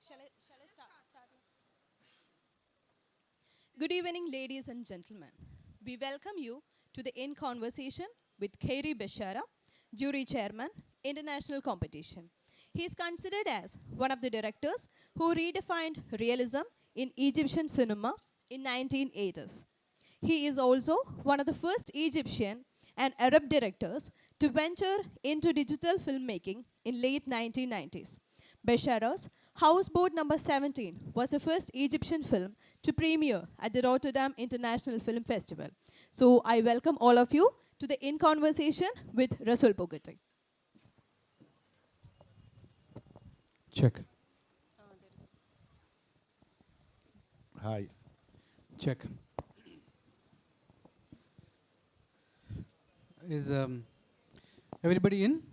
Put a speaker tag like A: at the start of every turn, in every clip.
A: Shall I start? Good evening, ladies and gentlemen. We welcome you to the In Conversation with Khairi Beshara, Jury Chairman, International Competition. He is considered as one of the directors who redefined realism in Egyptian cinema in 1980s. He is also one of the first Egyptian and Arab directors to venture into digital filmmaking in late 1990s. Beshara's Houseboat Number 17 was the first Egyptian film to premiere at the Rotterdam International Film Festival. So I welcome all of you to the In Conversation with Rasul Bogati.
B: Check.
C: Hi.
B: Check. Is everybody in?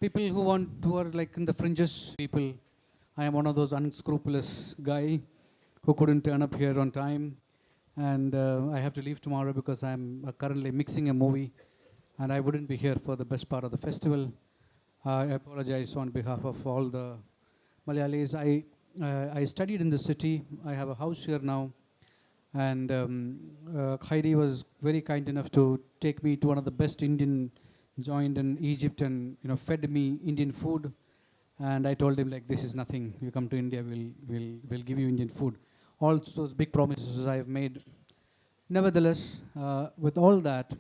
B: People who are like in the fringes. People, I am one of those unscrupulous guy who couldn't turn up here on time, and I have to leave tomorrow because I'm currently mixing a movie, and I wouldn't be here for the best part of the festival. I apologize on behalf of all the Malayalis. I studied in the city. I have a house here now. And Khairi was very kind enough to take me to one of the best Indian joint in Egypt and fed me Indian food. And I told him, like, this is nothing. You come to India, we'll give you Indian food. All those big promises I have made. Nevertheless, with all that,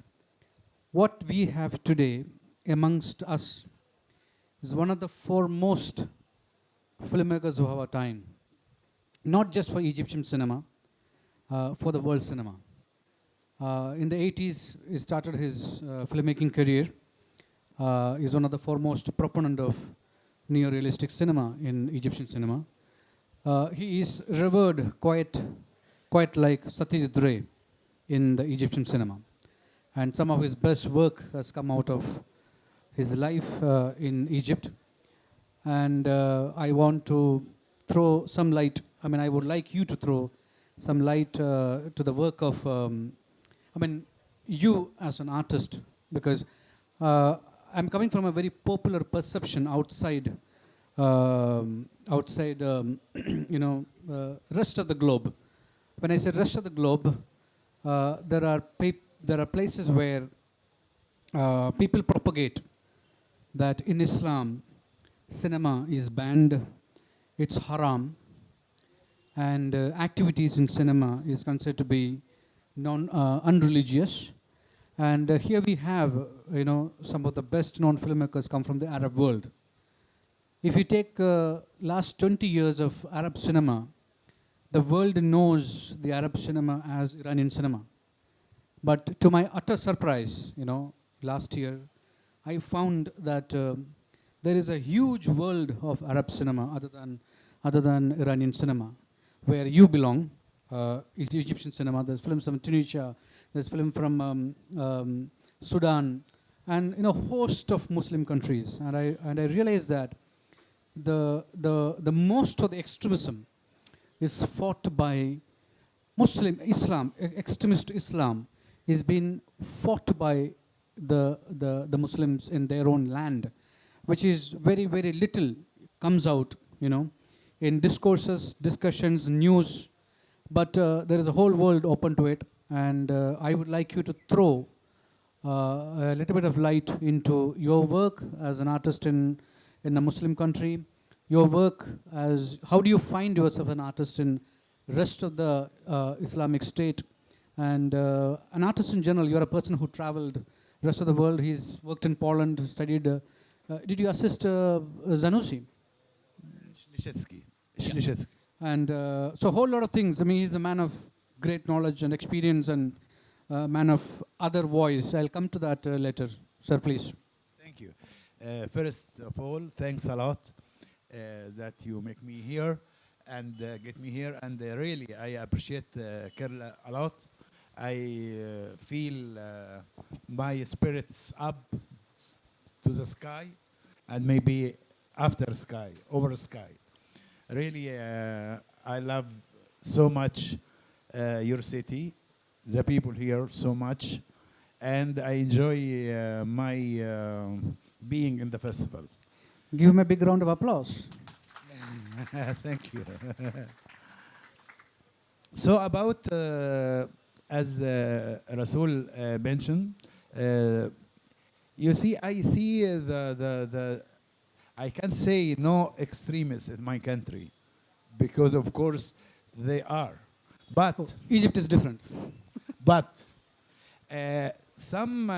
B: what we have today amongst us is one of the foremost filmmakers of our time. Not just for Egyptian cinema, for the world cinema. In the 80s, he started his filmmaking career. He's one of the foremost proponent of neo-realistic cinema in Egyptian cinema. He is revered quite like Satyajit Ray in the Egyptian cinema. And some of his best work has come out of his life in Egypt. And I want to throw some light, I would like you to throw some light to the work of, you as an artist, because I'm coming from a very popular perception outside, rest of the globe. When I say rest of the globe, there are places where people propagate that in Islam, cinema is banned, it's haram, and activities in cinema is considered to be unreligious. And here we have, some of the best known filmmakers come from the Arab world. If you take last 20 years of Arab cinema, the world knows the Arab cinema as Iranian cinema. But to my utter surprise, last year, I found that there is a huge world of Arab cinema other than Iranian cinema. Where you belong is Egyptian cinema. There's films from Tunisia. There's film from Sudan, and a host of Muslim countries. And I realized that the most of the extremism is fought by Muslim Islam. Extremist Islam is being fought by the Muslims in their own land, which is very, very little comes out, in discourses, discussions, news, but there is a whole world open to it, and I would like you to throw a little bit of light into your work as an artist in a Muslim country, your work as, how do you find yourself an artist in rest of the Islamic state, and an artist in general. You're a person who traveled rest of the world. He's worked in Poland, studied, did you assist Zanussi?
C: Śliszewski.
B: And so a whole lot of things. He's a man of great knowledge and experience, and man of other voice. I'll come to that later. Sir, please.
C: Thank you. First of all, thanks a lot that you make me here and get me here. And really, I appreciate Kerala a lot. I feel my spirits up to the sky, and maybe after sky, over sky. Really, I love so much your city, the people here so much, and I enjoy my being in the festival.
B: Give him a big round of applause.
C: Thank you. So about, as Rasul mentioned, uh, you see, I see I can't say no extremists in my country because, of course, they are. But,
B: Oh, Egypt is different.
C: but some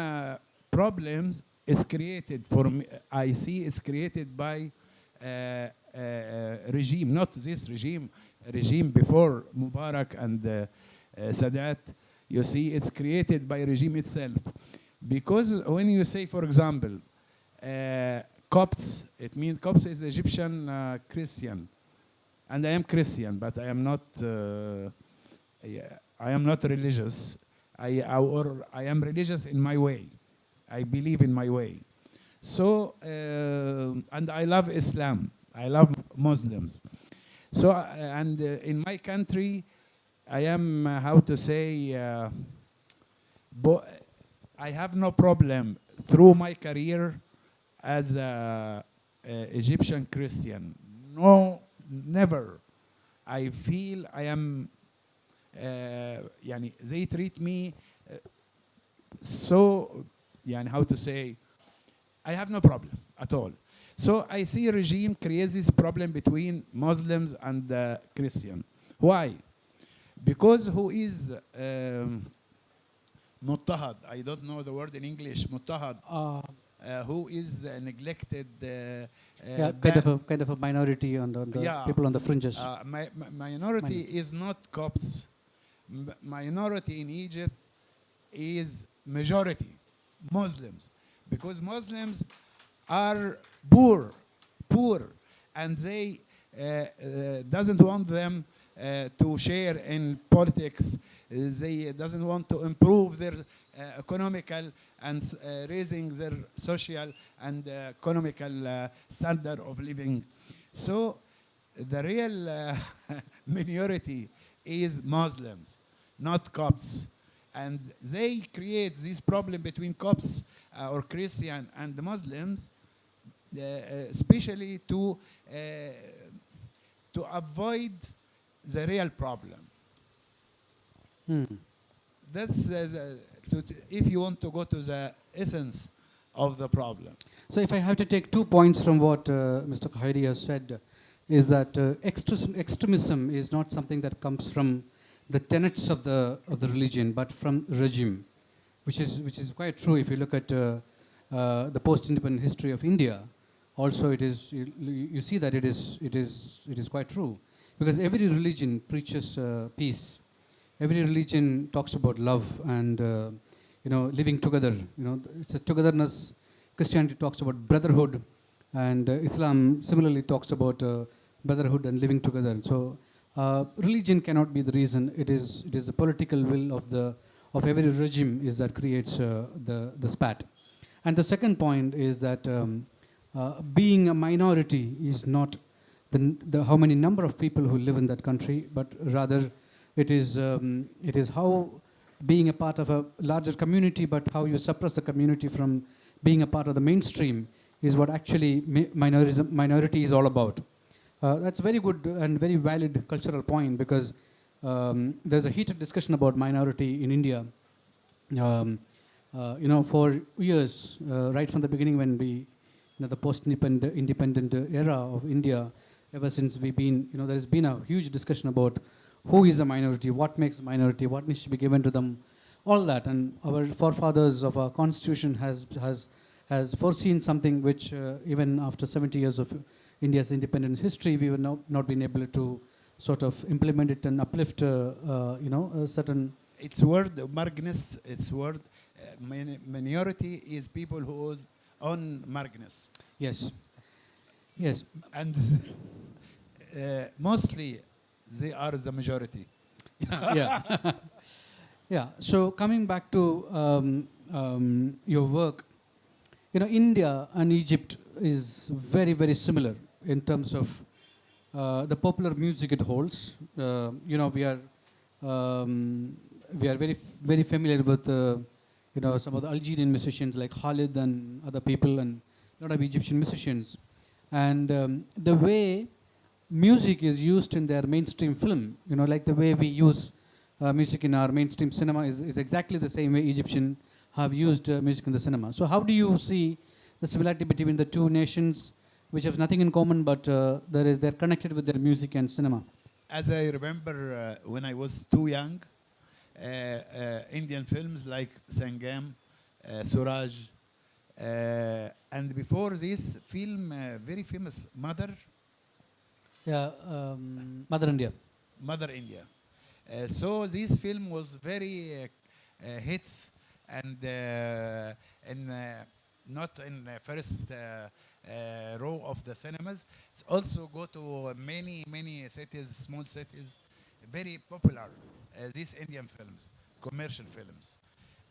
C: problems is created for me. I see it's created by regime, not this regime before Mubarak and Sadat. You see, it's created by regime itself. Because when you say, for example, Copts, it means Copts is Egyptian Christian, and I am Christian, but I am not. I am not religious. Or I am religious in my way. I believe in my way. So, and I love Islam. I love Muslims. So, and in my country, I am, how to say, I have no problem through my career as a Egyptian Christian. No, never. I feel I am, يعني, they treat me so, يعني, how to say, I have no problem at all. So I see regime creates this problem between Muslims and Christian. Why? Because who is مضطهد, I don't know the word in English, مضطهد, who is neglected.
B: Yeah, kind of a minority on the
C: Yeah.
B: people on the fringes.
C: Minority is not Copts. Minority in Egypt is majority Muslims, because Muslims are poor, and they doesn't want them to share in politics. They doesn't want to improve their economical and raising their social and economical standard of living. So the real minority is Muslims, not Copts. And they create this problem between Copts or Christian and the Muslims, especially to avoid the real problem. That's if you want to go to the essence of the problem.
B: So if I have to take 2 points from what Mr. Khairi has said, is that extremism is not something that comes from the tenets of the religion, but from regime, which is quite true. If you look at the post-independent history of India, also it is you see that it is quite true, because every religion preaches peace. Every religion talks about love and living together. It's a togetherness. Christianity talks about brotherhood, and Islam similarly talks about brotherhood and living together. So religion cannot be the reason. It is the political will of every regime is that creates the spat. And the second point is that being a minority is not the how many number of people who live in that country, but rather it is how being a part of a larger community, but how you suppress the community from being a part of the mainstream is what actually minority is all about. That's a very good and very valid cultural point, because there's a heated discussion about minority in India. For years, right from the beginning when the post-independent era of India, ever since we've been, there's been a huge discussion about who is a minority, what makes a minority, what needs to be given to them, all that. And our forefathers of our constitution has foreseen something which even after 70 years of India's independence history, we were not been able to sort of implement it and uplift, a certain.
C: It's word marginous. It's word minority is people who is on marginous.
B: Yes.
C: And mostly they are the majority.
B: Yeah. Yeah. So coming back to your work, India and Egypt is very, very similar in terms of the popular music it holds. We are very, very familiar with some of the Algerian musicians like Khalid and other people, and a lot of Egyptian musicians. And the way music is used in their mainstream film. You know, like the way we use music in our mainstream cinema is exactly the same way Egyptian have used music in the cinema. So how do you see the similarity between the two nations, which have nothing in common, but they're connected with their music and cinema?
C: As I remember when I was too young, Indian films like Sangam, Suraj, and before this film, very famous
B: Yeah, Mother India.
C: Mother India. So this film was very hits and not in the first row of the cinemas. It's also go to many cities, small cities, very popular. These Indian films, commercial films,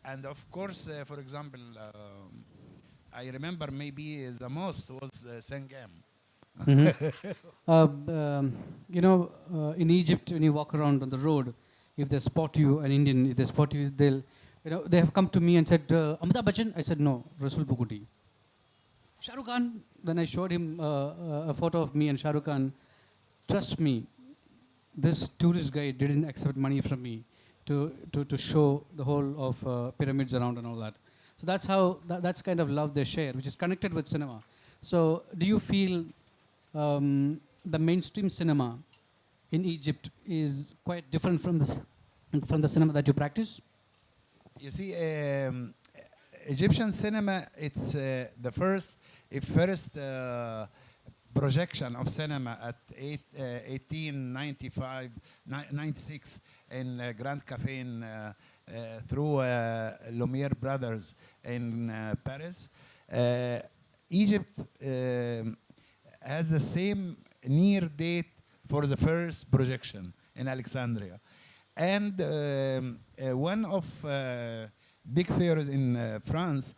C: and of course, for example, I remember maybe the most was Sangam.
B: You know, in Egypt, when you walk around on the road, if they spot you, an Indian, if they spot you, they have come to me and said, Amitabh Bachchan? I said, no, Rasul Pukuti. Shah Rukh Khan? Then I showed him a photo of me and Shah Rukh Khan. Trust me, this tourist guide didn't accept money from me to show the whole of pyramids around and all that. So that's how, that's kind of love they share, which is connected with cinema. So do you feel the mainstream cinema in Egypt is quite different from the cinema that you practice?
C: You see, Egyptian cinema, it's the first projection of cinema at 1895, 96 in Grand Café in, through Lumiere Brothers in Paris. Egypt has the same near date for the first projection in Alexandria. And one of big theorists in France,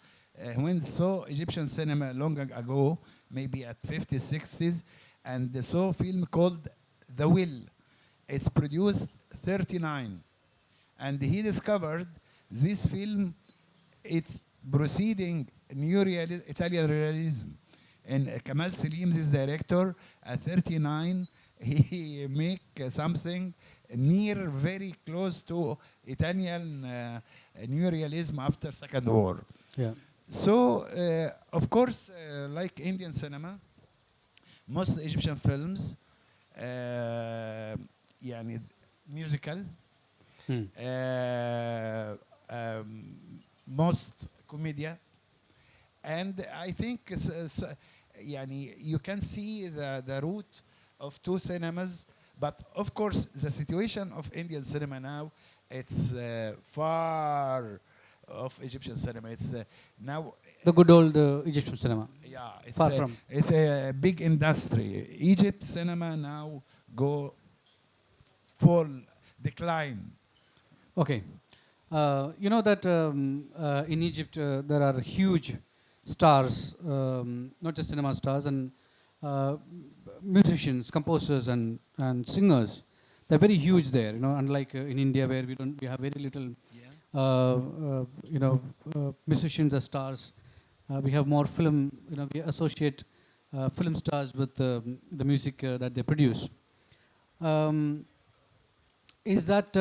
C: when saw Egyptian cinema long ago, maybe at 50s, 60s, and they saw a film called The Will. It's produced 39. And he discovered this film, it's proceeding Italian realism. And Kamal Salim, this director, at 39, he make something near, very close to Italian new realism after Second War.
B: Yeah.
C: So, of course, like Indian cinema, most Egyptian films, يعني musical, most comedian, and I think يعني you can see the root of two cinemas, but of course the situation of Indian cinema now, it's far of Egyptian cinema. It's now
B: The good old Egyptian cinema.
C: yeah,
B: It's
C: a big industry. Egypt cinema now go full decline.
B: Okay. You know that in Egypt there are huge stars, not just cinema stars, and musicians, composers, and singers. They're very huge there. You know, unlike in India where we have very little, musicians as stars. We have more film. You know, we associate film stars with the music that they produce. Is that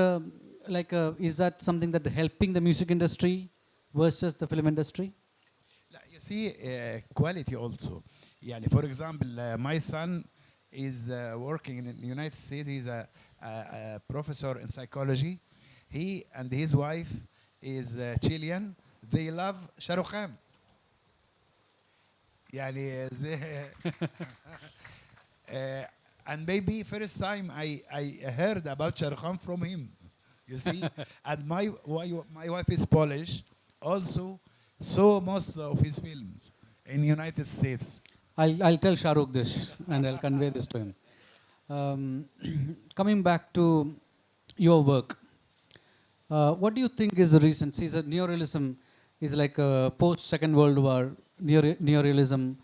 B: is that something that helping the music industry versus the film industry?
C: You see, quality also. Yani, for example, my son is working in the United States. He's a professor in psychology. He and his wife is Chilean. They love Shah Rukh Khan. يعني and maybe first time I heard about Shah Rukh Khan from him, you see. And my wife is Polish, also saw most of his films in United States.
B: I'll tell Shah Rukh this and I'll convey this to him. Coming back to your work, what do you think is the reason? See, the neorealism is like a post-Second World War. Neorealism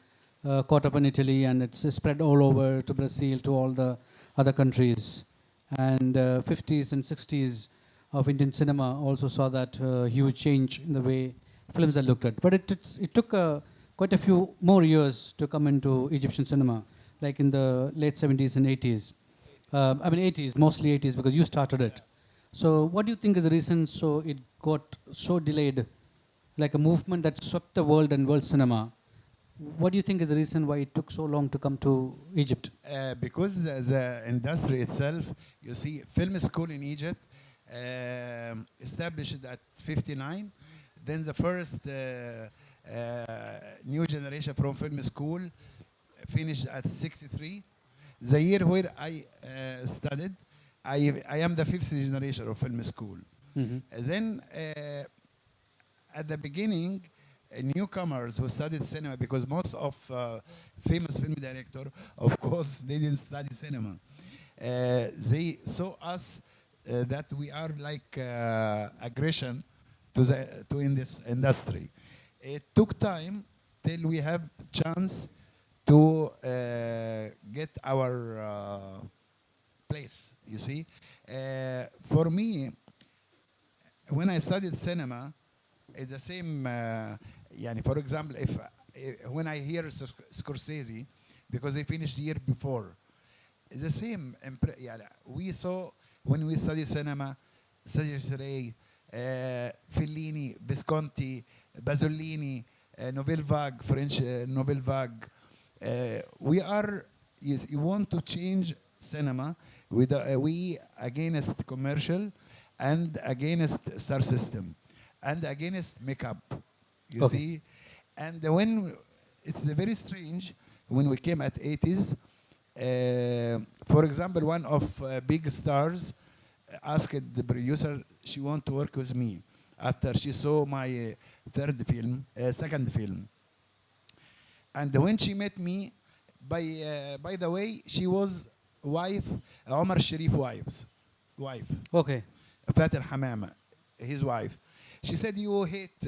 B: caught up in Italy and it's spread all over to Brazil, to all the other countries. And 50s and 60s of Indian cinema also saw that huge change in the way films are looked at. But it took quite a few more years to come into Egyptian cinema. like in the late 70s and 80s. I mean 80s, mostly 80s because you started it. So what do you think is the reason so it got so delayed, like a movement that swept the world and world cinema? What do you think is the reason why it took so long to come to Egypt?
C: Because the industry itself, you see, film school in Egypt established at 59. Then the first new generation from film school finished at 63. The year where I studied, I am the fifth generation of film school. Then at the beginning, newcomers who studied cinema, because most of famous film director, of course, they didn't study cinema. They saw us that we are like aggression to in this industry. It took time till we have chance to get our place. You see, for me, when I studied cinema, it's the same. For example, if when I hear Scorsese, because he finished the year before, it's the same. We saw when we studied cinema, Sergio Ray, Fellini, Visconti, Pasolini, Nouvelle Vague, French Nouvelle Vague. We are. You want to change cinema with we against commercial and against star system and against makeup. You see, and when it's very strange when we came at 80s. For example, one of big stars asked the producer she want to work with me after she saw my second film. And when she met me, by the way, she was wife, Omar Sharif wife.
B: Okay.
C: Fatir Hamama, his wife. She said, you hate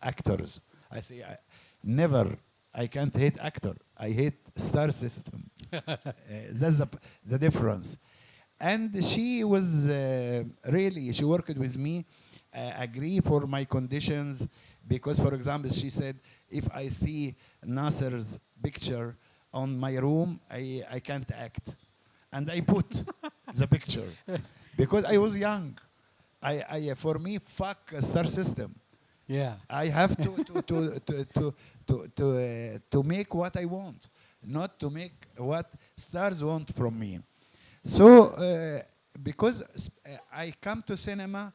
C: actors. I say, never. I can't hate actor. I hate star system. That's the difference. And she was really, she worked with me, agree for my conditions, because, for example, she said, if I see Nasser's picture on my room, I can't act. And I put the picture because I was young. For me, fuck a star system.
B: Yeah.
C: I have to make what I want, not to make what stars want from me. So, because I come to cinema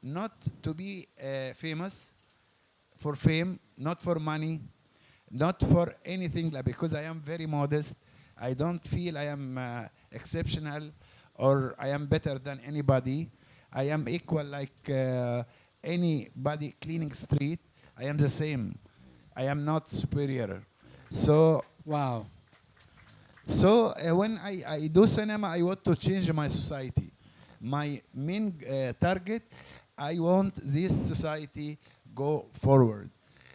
C: not to be famous, for fame, not for money, not for anything, because I am very modest. I don't feel I am exceptional or I am better than anybody. I am equal like anybody cleaning street. I am the same. I am not superior. So
B: wow.
C: So when I do cinema, I want to change my society. My main target, I want this society go forward.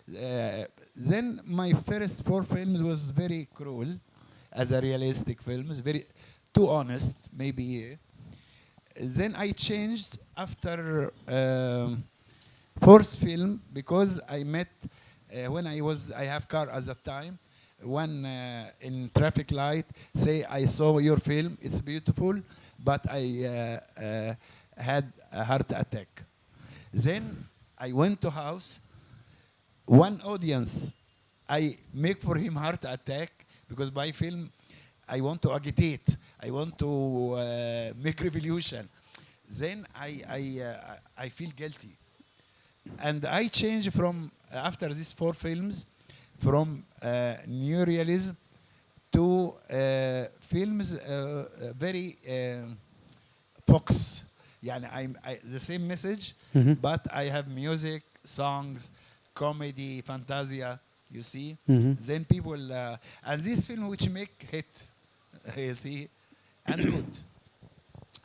C: Then my first 4 films was very cruel, as a realistic films, very too honest, maybe. Then I changed after 4th film because I met when I have car at that time. One in traffic light say, I saw your film, it's beautiful, but I had a heart attack. Then I went to house. One audience, I make for him heart attack because my film, I want to agitate. I want to make revolution. Then I feel guilty. And I change from, after these 4 films, from new realism to films very Fox. The same message, but I have music, songs, comedy, fantasia, you see. Then people, and this film which make hit, you see, and good.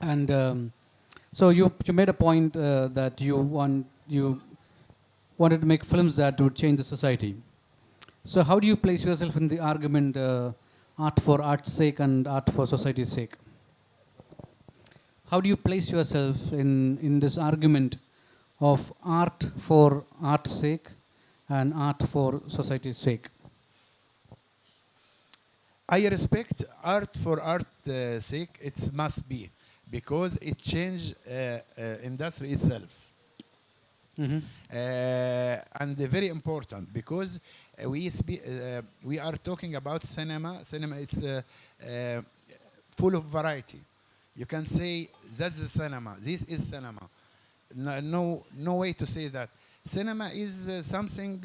B: And so you made a point that you wanted to make films that would change the society. So how do you place yourself in the argument, art for art's sake and art for society's sake? How do you place yourself in this argument of art for art's sake and art for society's sake?
C: I respect art for art sake. It must be because it changed industry itself.
B: Mhm.
C: And very important because we are talking about cinema. Cinema it's full of variety. You can say that's the cinema. This is cinema. No way to say that. Cinema is something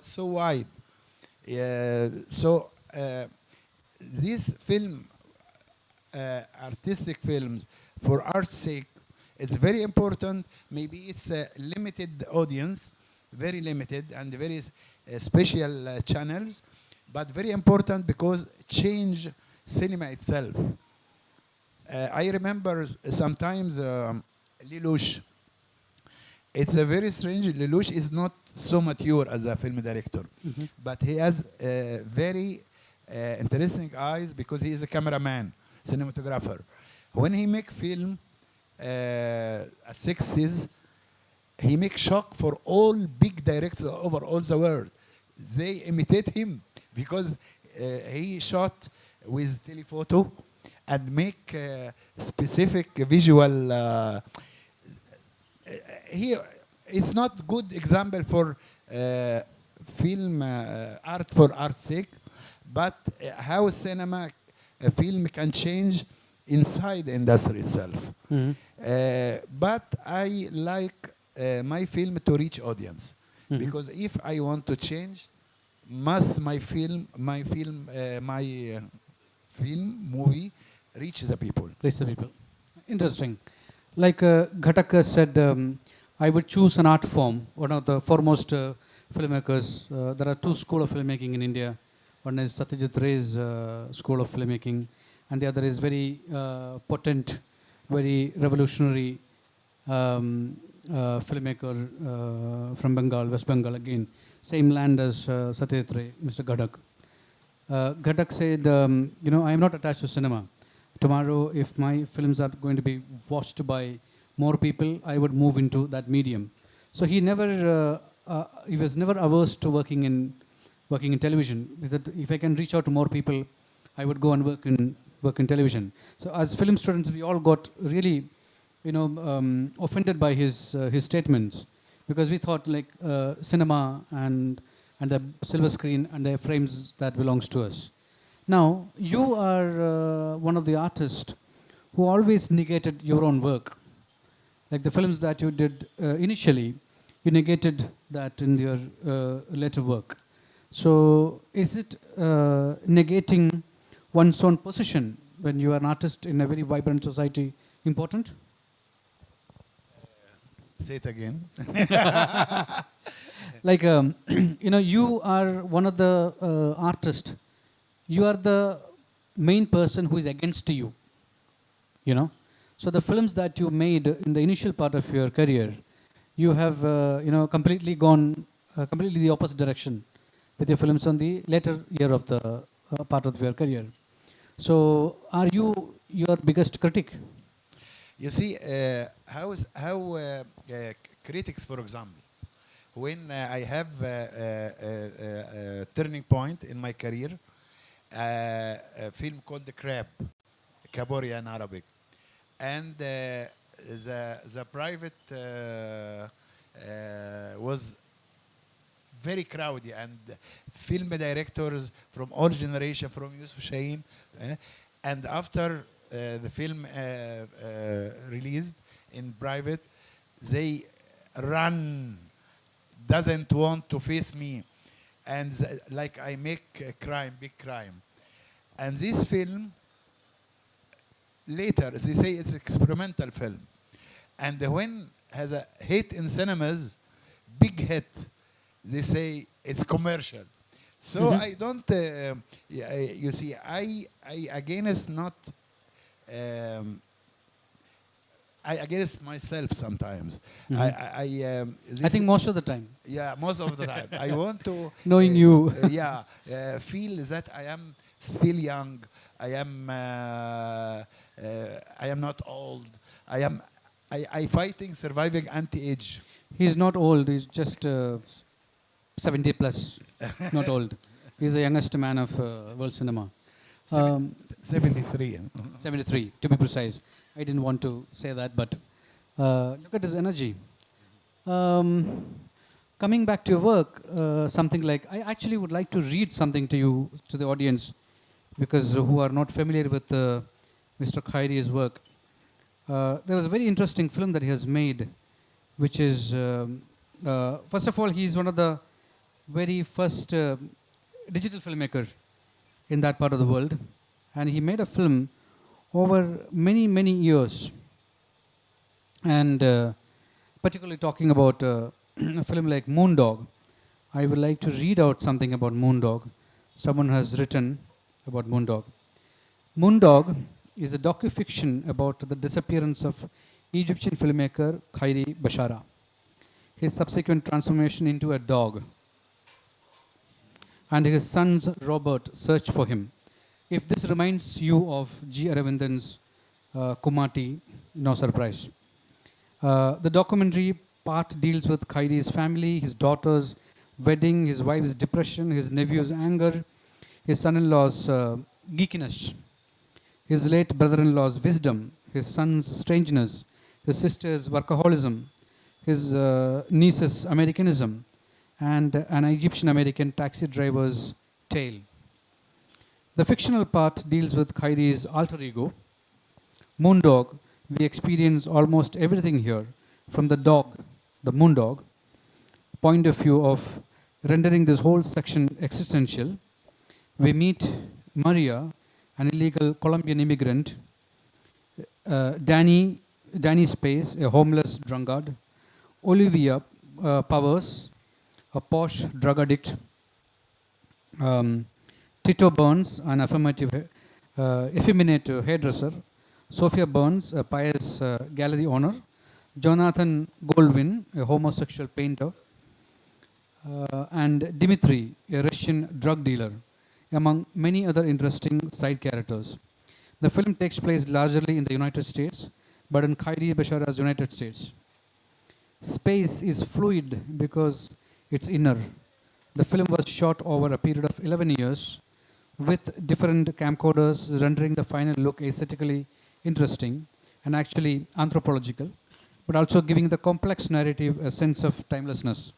C: so wide. So this film, artistic films, for art's sake, it's very important. Maybe it's a limited audience, very limited, and very special channels, but very important because change cinema itself. I remember sometimes Lelouch. It's a very strange. Lelouch is not so mature as a film director, but he has very interesting eyes because he is a cameraman, cinematographer. When he make film at 60s, he make shock for all big directors over all the world. They imitate him because he shot with telephoto and make specific visual. He it's not good example for film art for art's sake, but how cinema film can change inside the industry itself.
B: Mhm.
C: But I like my film to reach audience
B: Mhm.
C: because if I want to change, must my movie reach the people.
B: Reach the people. Interesting. Like Ghatak said, I would choose an art form. One of the foremost filmmakers. There are two schools of filmmaking in India. One is Satyajit Ray's school of filmmaking, and the other is very potent, very revolutionary filmmaker from Bengal, West Bengal again. Same land as Satyajit Ray, Mr. Ghatak. Ghatak said, I am not attached to cinema. Tomorrow, if my films are going to be watched by more people, I would move into that medium. So he was never averse to working in television. He said, if I can reach out to more people, I would go and work in television. So as film students, we all got really, offended by his statements, because we thought like cinema and the silver screen and the frames that belongs to us. Now, you are one of the artists who always negated your own work. Like the films that you did initially, you negated that in your later work. So, is it negating one's own position when you are an artist in a very vibrant society important?
C: Say it again.
B: Like, you are one of the artists. You are the main person who is against you. So the films that you made in the initial part of your career, you have, completely gone completely the opposite direction with your films on the later year of the part of your career. So, are you your biggest critic?
C: You see, how critics, for example, when I have a turning point in my career, a film called The Crab, Kaboria in Arabic, and the private was very crowded, and film directors from all generations, from Yusuf Shaheen, and after the film released in private, they run, doesn't want to face me, and like I make a crime, big crime. And this film, later, they say it's experimental film. And when has a hit in cinemas, big hit, they say it's commercial. So I don't, you see, I against not, I against myself sometimes.
B: I think most of the time.
C: Yeah, most of the time. I want to
B: Knowing you.
C: feel that I am still young. I am not old. I fighting surviving anti-age.
B: He's not old. He's just 70 plus. Not old. He's the youngest man of world cinema. Um,
C: 73.
B: 73, to be precise. I didn't want to say that, but look at his energy. Um, Coming back to your work, something like, I actually would like to read something to you, to the audience, because who are not familiar with Mr. Khairi's work. There was a very interesting film that he has made, which is, first of all, he's one of the very first digital filmmakers in that part of the world. And he made a film over many, many years. And particularly talking about a film like Moondog, I would like to read out something about Moondog. Someone has written about Moondog. Moondog is a docu-fiction about the disappearance of Egyptian filmmaker Khairi Bashara, his subsequent transformation into a dog, and his son's Robert search for him. If this reminds you of G. Aravindan's Kumati, no surprise. The documentary part deals with Khairi's family, his daughter's wedding, his wife's depression, his nephew's anger, his son-in-law's geekiness, his late brother-in-law's wisdom, his son's strangeness, his sister's workaholism, his niece's Americanism, and an Egyptian-American taxi driver's tale. The fictional part deals with Khairi's alter ego. Moondog, we experience almost everything here, from the dog, the Moondog, point of view of rendering this whole section existential. We meet Maria, an illegal Colombian immigrant, Danny Space, a homeless drunkard, Olivia Powers, a posh drug addict, Tito Burns, an effeminate hairdresser, Sophia Burns, a pious gallery owner, Jonathan Goldwyn, a homosexual painter, and Dimitri, a Russian drug dealer, among many other interesting side characters. The film takes place largely in the United States, but in Khairi Bashara's United States. Space is fluid because it's inner. The film was shot over a period of 11 years with different camcorders, rendering the final look aesthetically interesting and actually anthropological, but also giving the complex narrative a sense of timelessness.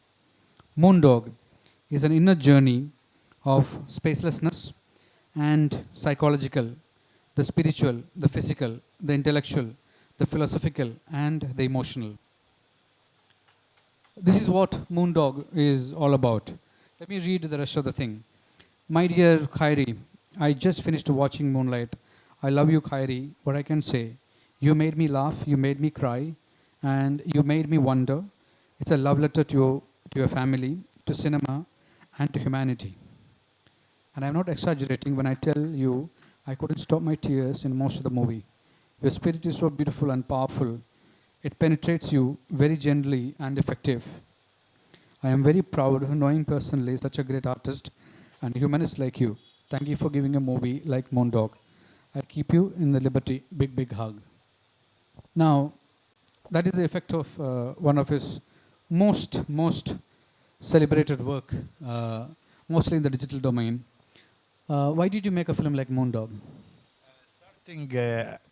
B: Moondog is an inner journey of spacelessness and psychological, the spiritual, the physical, the intellectual, the philosophical, and the emotional. This is what Moondog is all about. Let me read the rest of the thing. My dear Khairi, I just finished watching Moonlight. I love you, Khairi. What I can say, you made me laugh, you made me cry, and you made me wonder. It's a love letter to your family, to cinema, and to humanity. And I'm not exaggerating when I tell you I couldn't stop my tears in most of the movie. Your spirit is so beautiful and powerful. It penetrates you very gently and effective. I am very proud knowing personally such a great artist and humanist like you. Thank you for giving a movie like Moondog. I keep you in the liberty. Big, big hug. Now, that is the effect of one of his most celebrated work, mostly in the digital domain. Why did you make a film like Moondog?
C: Starting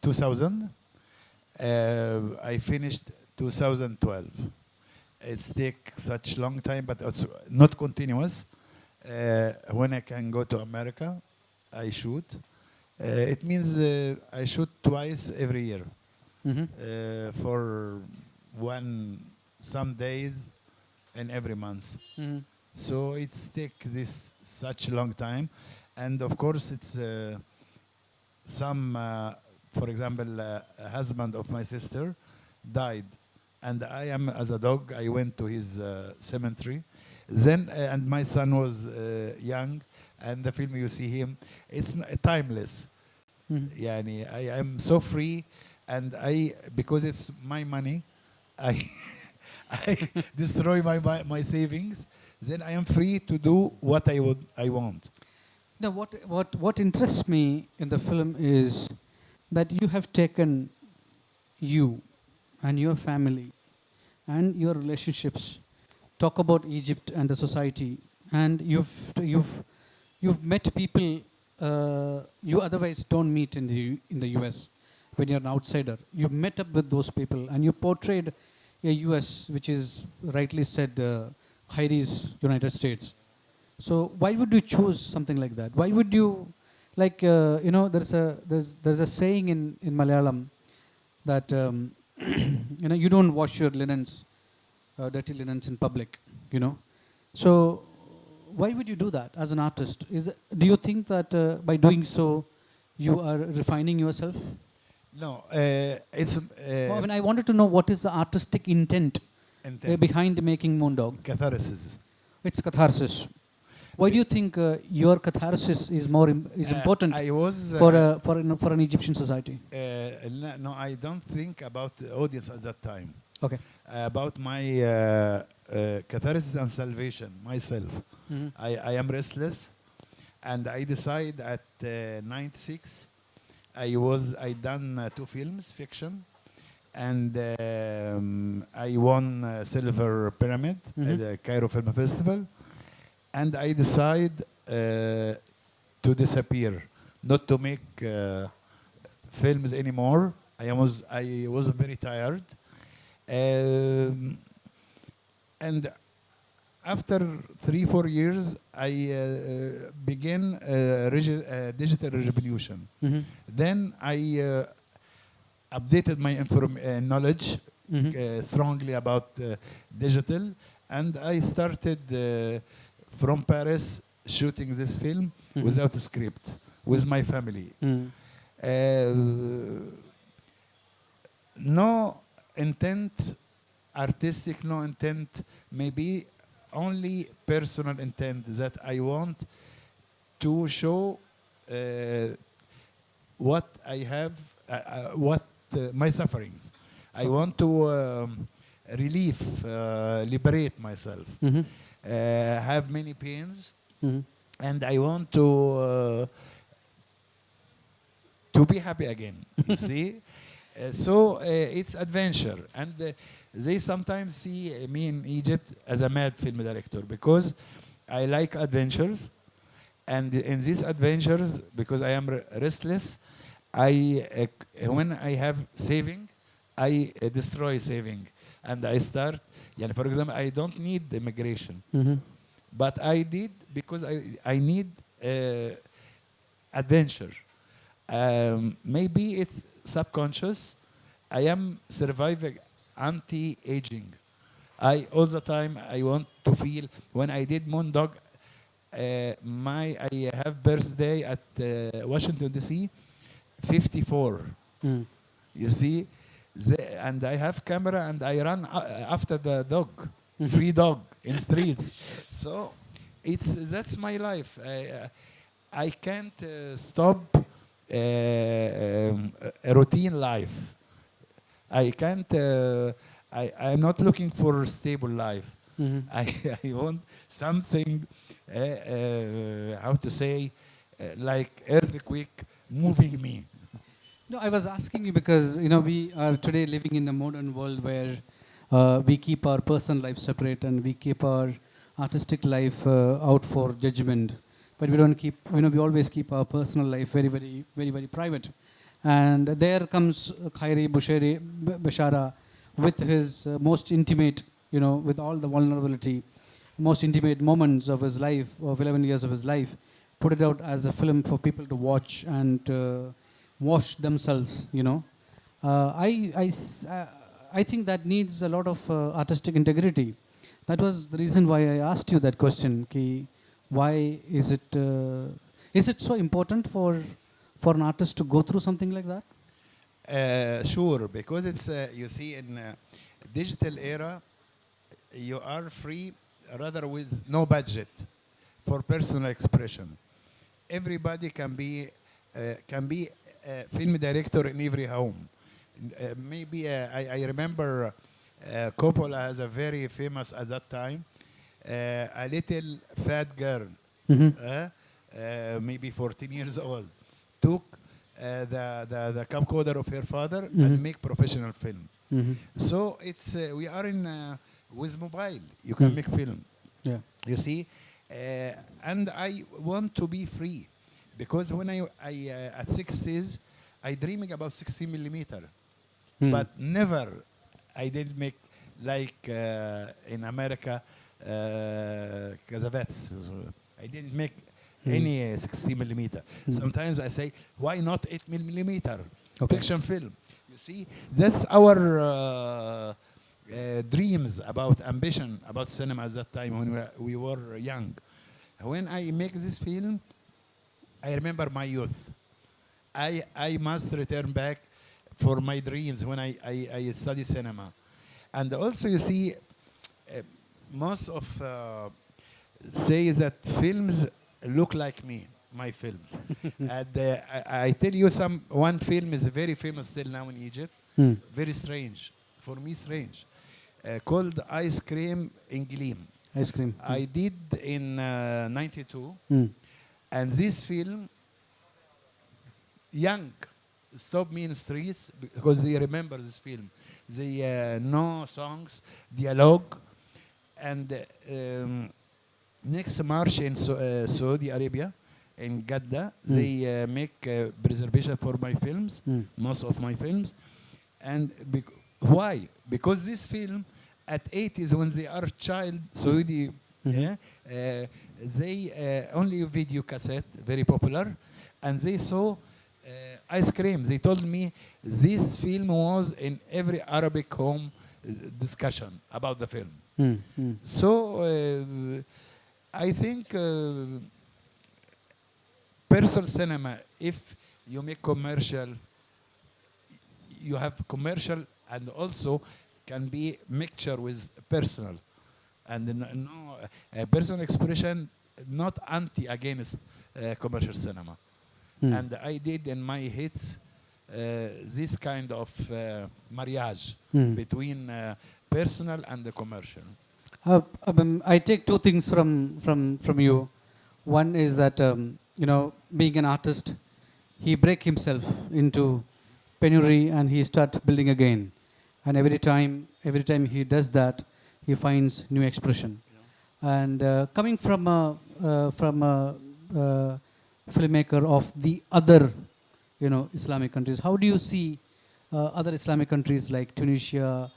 C: 2000, I finished 2012. It's take such long time, but it's not continuous. When I can go to America, I shoot. It means I shoot twice every year. For some days in every month. So it's take this such long time, and of course it's for example, a husband of my sister died, and I am as a dog. I went to his cemetery, then and my son was young, and the film you see him, it's timeless. Yani I am so free, and because it's my money, I destroy my savings. Then I am free to do what I want.
B: Now, what interests me in the film is that you have taken you and your family and your relationships, talk about Egypt and the society, and you've met people you otherwise don't meet in the US when you're an outsider. You met up with those people and you portrayed a US which is rightly said Heidi's United States. So why would you choose something like that? Why would you like there's a saying in Malayalam that you don't wash your linens, dirty linens in public, you know. So why would you do that as an artist? Do you think that by doing so, you are refining yourself?
C: No, it's
B: I mean, I wanted to know what is the artistic intent
C: intent.
B: behind making Moondog.
C: Catharsis.
B: It's catharsis. Why do you think your catharsis is is important
C: I was
B: for an Egyptian society?
C: no, I don't think about the audience at that time.
B: Okay.
C: About my catharsis and salvation myself.
B: Mhm.
C: I am restless, and I decide at 96. I done 2 films, fiction, and I won Silver Pyramid at the Cairo Film Festival, and I decide to disappear, not to make films anymore. I was very tired, and after 3-4 years, I began a digital revolution.
B: Mhm.
C: Then I updated my knowledge
B: Mhm.
C: strongly about digital, and I started from Paris shooting this film
B: Mhm.
C: without a script with my family.
B: Mm.
C: No intent, artistic, no intent, maybe only personal intent that I want to show what I have, my sufferings. I want to liberate myself.
B: Mhm.
C: Have many pains,
B: Mhm.
C: and I want to be happy again. You see, so it's adventure, and they sometimes see me in Egypt as a mad film director because I like adventures, and in these adventures, because I am restless, when I have saving, I destroy saving, and I start. Yeah, for example, I don't need immigration.
B: Mhm.
C: But I did because I need adventure. Maybe it's subconscious. I am surviving anti-aging. All the time I want to feel. When I did Moondog, I have birthday at Washington DC, 54.
B: Mm.
C: You see, and I have camera and I run after the dog, free dog in streets. So that's my life. I can't stop a routine life. I can't. I'm not looking for a stable life.
B: Mhm.
C: I want something. How to say, like earthquake moving me.
B: No, I was asking you because we are today living in a modern world where we keep our personal life separate and we keep our artistic life out for judgment, but we don't keep. We always keep our personal life very, very, very, very private. And there comes Khairi Bashara with his most intimate, with all the vulnerability, most intimate moments of his life, of 11 years of his life, put it out as a film for people to watch and wash themselves. I think that needs a lot of artistic integrity. That was the reason why I asked you that question. Ki, why is it so important for an artist to go through something like that?
C: Sure, because it's you see in digital era, you are free, rather with no budget for personal expression. Everybody can be a film director in every home. Maybe I remember Coppola has a very famous at that time, a little fat girl, maybe 14 years old, took the camcorder of her father and make professional film. So it's we are in with mobile. You can make film.
B: Yeah.
C: You see, and I want to be free. because when I at 60s, I dreaming about 60 millimeter,
B: Hmm.
C: but never I did make like in America, Casavets. I didn't make any 60 millimeter. Sometimes I say, why not 8 millimeter
B: Okay.
C: fiction film? You see, that's our dreams about ambition about cinema at that time when we were young. When I make this film, I remember my youth. I must return back for my dreams when I study cinema. And also, you see, most of say that films look like me, my films. And I tell you, one film is very famous still now in Egypt,
B: Hmm.
C: very strange, for me strange, called Ice Cream in Gilim.
B: Ice cream.
C: I did in 92,
B: Hmm.
C: and this film, young, stop me in the streets because they remember this film. They know songs, dialogue, and next March in Saudi Arabia, in Jeddah, they make preservation for my films, most of my films. And why? Because this film, at 80s, when they are child, Saudi, yeah, they only video cassette, very popular, and they saw ice cream. They told me this film was in every Arabic home discussion about the film.
B: Hmm. Hmm.
C: So I think personal cinema, if you make commercial, you have commercial and also can be mixture with personal. And no, personal expression, not anti against commercial cinema. And I did in my hits this kind of marriage between personal and the commercial.
B: I take two things from you. One is that being an artist, he break himself into penury and he start building again. And every time he does that, he finds new expression. And coming from a filmmaker of the other, Islamic countries, how do you see other Islamic countries like Tunisia,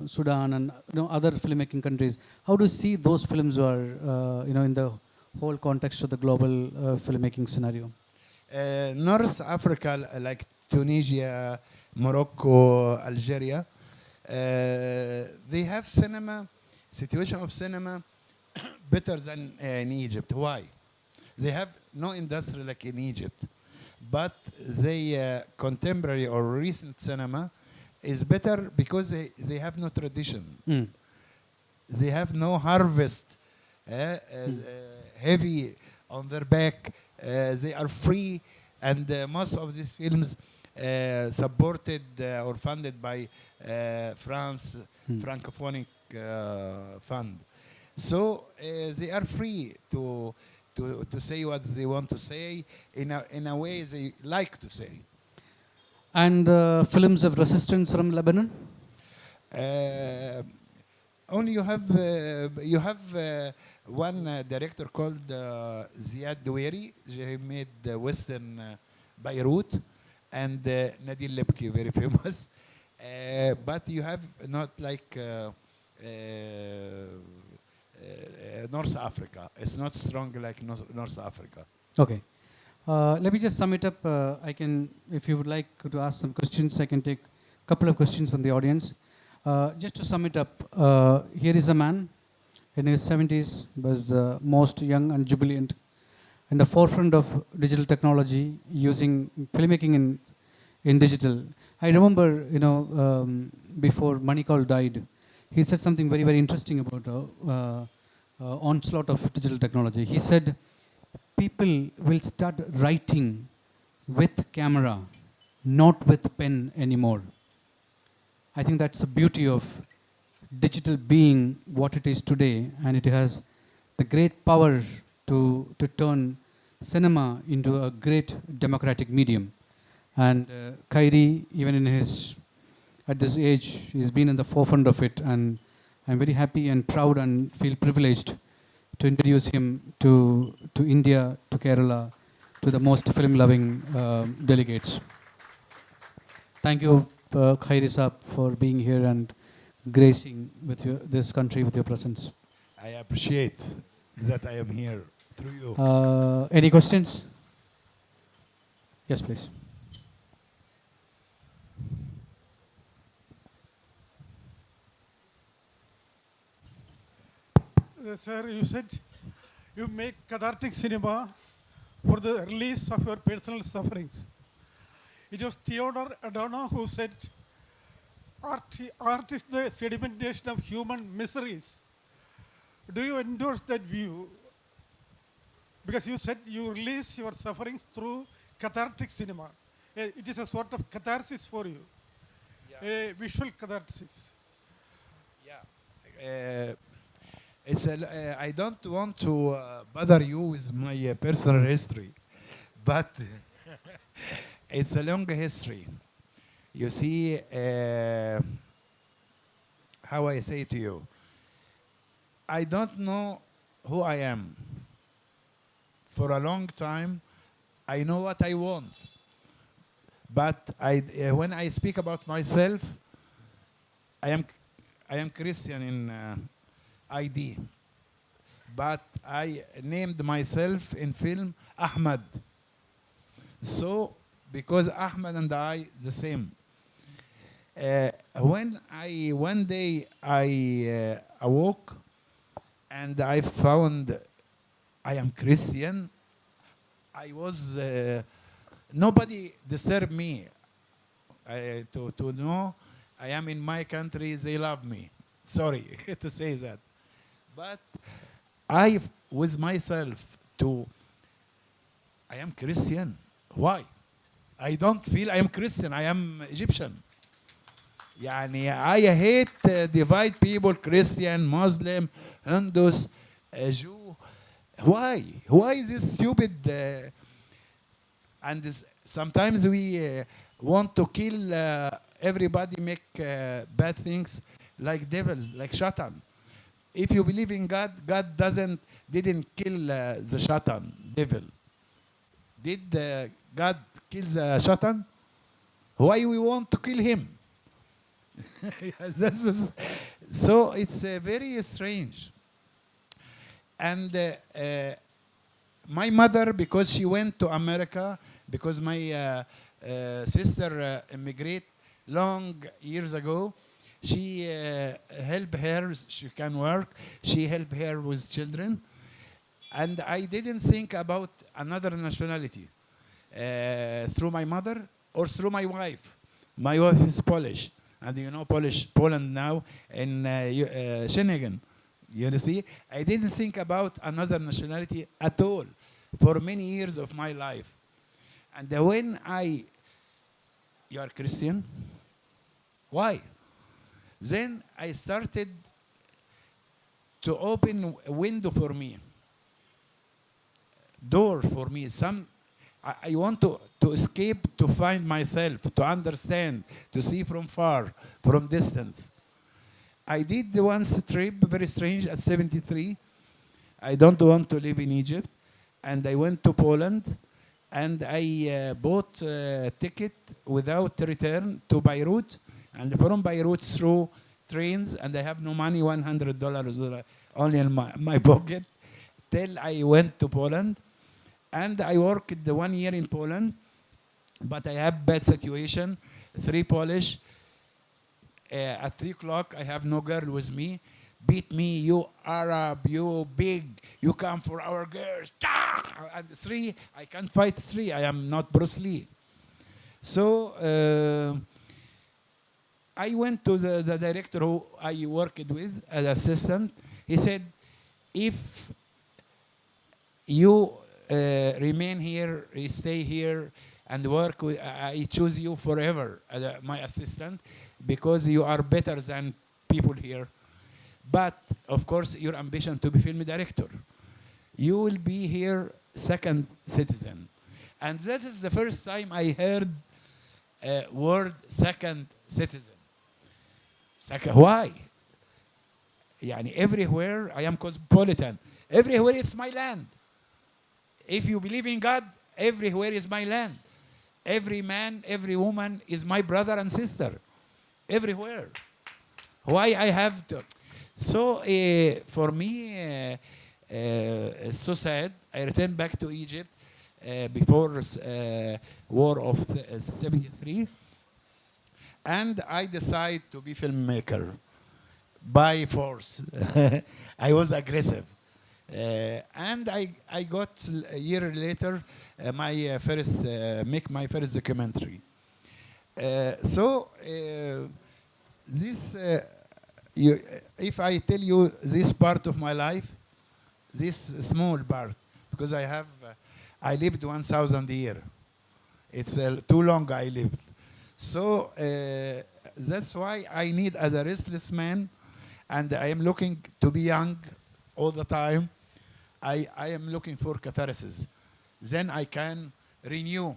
B: Sudan, and other filmmaking countries? How do you see those films are, in the whole context of the global filmmaking scenario?
C: North Africa, like Tunisia, Morocco, Algeria, they have situation of cinema better than in Egypt. Why? They have no industry like in Egypt, but they contemporary or recent cinema is better because they have no tradition. They have no harvest, heavy on their back. They are free, and most of these films supported or funded by France Francophonic Fund. So they are free to say what they want to say in a way they like to say.
B: And films of resistance from Lebanon?
C: Only you have one director called Ziad Doueri. He made Western Beirut, and Nadir Lebki, very famous. But you have not like North Africa. It's not strong like North Africa.
B: Okay. Let me just sum it up. I can, if you would like to ask some questions, I can take a couple of questions from the audience. Just to sum it up, here is a man in his 70s, was the most young and jubilant, in the forefront of digital technology, using filmmaking in digital. I remember, before Manikal died, he said something very, very interesting about onslaught of digital technology. He said, people will start writing with camera, not with pen anymore. I think that's the beauty of digital being what it is today, and it has the great power to turn cinema into a great democratic medium. And Khairi, even at this age, he's been in the forefront of it, and I'm very happy and proud and feel privileged to introduce him to India, to Kerala, to the most film-loving delegates. Thank you, Khairi Saab, for being here and gracing with this country with your presence.
C: I appreciate that I am here through you.
B: Any questions? Yes, please.
D: Sir, you said you make cathartic cinema for the release of your personal sufferings. It was Theodore Adorno who said, art is the sedimentation of human miseries. Do you endorse that view? Because you said you release your sufferings through cathartic cinema. It is a sort of catharsis for you, a visual catharsis.
C: Yeah. I don't want to bother you with my personal history, but it's a long history. You see, how I say to you, I don't know who I am. For a long time, I know what I want. But when I speak about myself, I am Christian in ID. But I named myself in film Ahmad. So, because Ahmad and I the same. One day I awoke and I found I am Christian. I was nobody disturbed me to know I am in my country. They love me. Sorry to say that, but I with myself I am Christian. Why? I don't feel I am Christian. I am Egyptian. يعني I hate divide people, Christian, Muslim, Hindus, Jew. Why? Why is this stupid? Sometimes we want to kill everybody, make bad things like devils, like Shaitan. If you believe in God, God didn't kill the Shaitan, devil. Did God kill the Shaitan? Why we want to kill him? So it's very strange. And my mother, because she went to America, because my sister immigrated long years ago, she helped her, she can work, she helped her with children. And I didn't think about another nationality through my mother or through my wife. My wife is Polish. And you know Poland now in Schengen. You see, I didn't think about another nationality at all for many years of my life. And when you are Christian? Why? Then I started to open a window for me, door for me. I want to escape, to find myself, to understand, to see from far, from distance. I did once a trip, very strange, at 73. I don't want to live in Egypt. And I went to Poland, and I bought a ticket without return to Beirut. And from Beirut through trains, and I have no money, $100 only in my pocket, till I went to Poland. And I worked 1 year in Poland, but I have bad situation, 3 Polish. At 3 o'clock, I have no girl with me. Beat me, you Arab, you big, you come for our girls. And 3, I can't fight 3. I am not Bruce Lee. So I went to the director who I worked with as assistant. He said, if you remain here, stay here, and work, I choose you forever as my assistant because you are better than people here. But, of course, your ambition to be film director. You will be here second citizen. And that is the first time I heard word second citizen. Why? يعني everywhere I am cosmopolitan. Everywhere it's my land. if you believe in God, everywhere is my land. Every man, every woman is my brother and sister. Everywhere. Why I have to? So for me, it's so sad. I returned back to Egypt before war of 73, and I decided to be filmmaker by force. I was aggressive. And I got a year later make my first documentary. This if I tell you this part of my life, this small part, because I lived 1,000 years. It's too long I lived. So that's why I need, as a restless man, and I am looking to be young all the time. I am looking for catharsis. Then I can renew.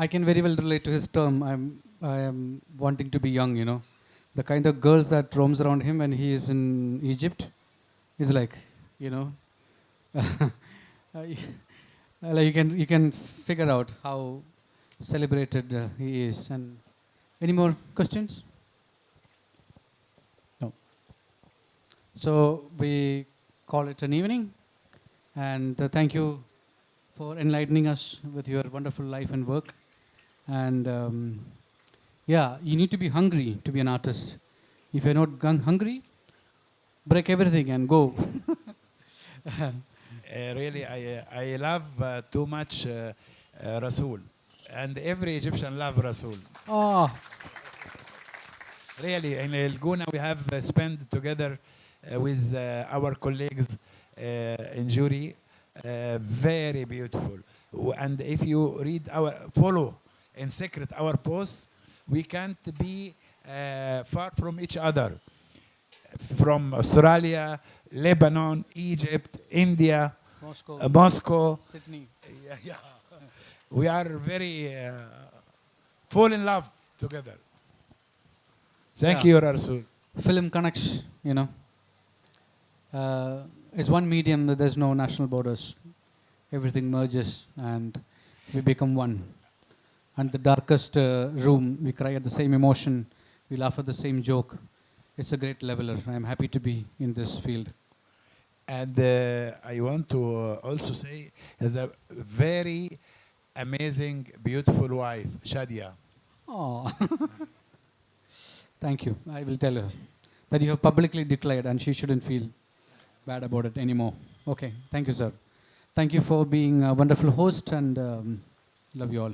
B: I can very well relate to his term. I am wanting to be young, you know. The kind of girls that roams around him when he is in Egypt is like, you know, like you can figure out how celebrated he is. And any more questions? No. So we call it an evening, and thank you for enlightening us with your wonderful life and work. And yeah, you need to be hungry to be an artist. If you're not hungry, break everything and go.
C: Really, I love too much Rasul, and every Egyptian love Rasul.
B: Oh,
C: Really, in El Guna we have spent together with our colleagues in jury. Very beautiful. And if you read follow in secret our posts, we can't be far from each other. From Australia, Lebanon, Egypt, India, Moscow.
B: Sydney.
C: Yeah. We are very fall in love together. Thank you, Rasul.
B: Film connects, you know. It's one medium that there's no national borders. Everything merges and we become one. And the darkest room, we cry at the same emotion, we laugh at the same joke. It's a great leveler. I'm happy to be in this field.
C: And I want to also say, has a very amazing, beautiful wife, Shadia.
B: Oh, thank you. I will tell her that you have publicly declared and she shouldn't feel bad about it anymore. Okay, thank you, sir. Thank you for being a wonderful host, and love you all.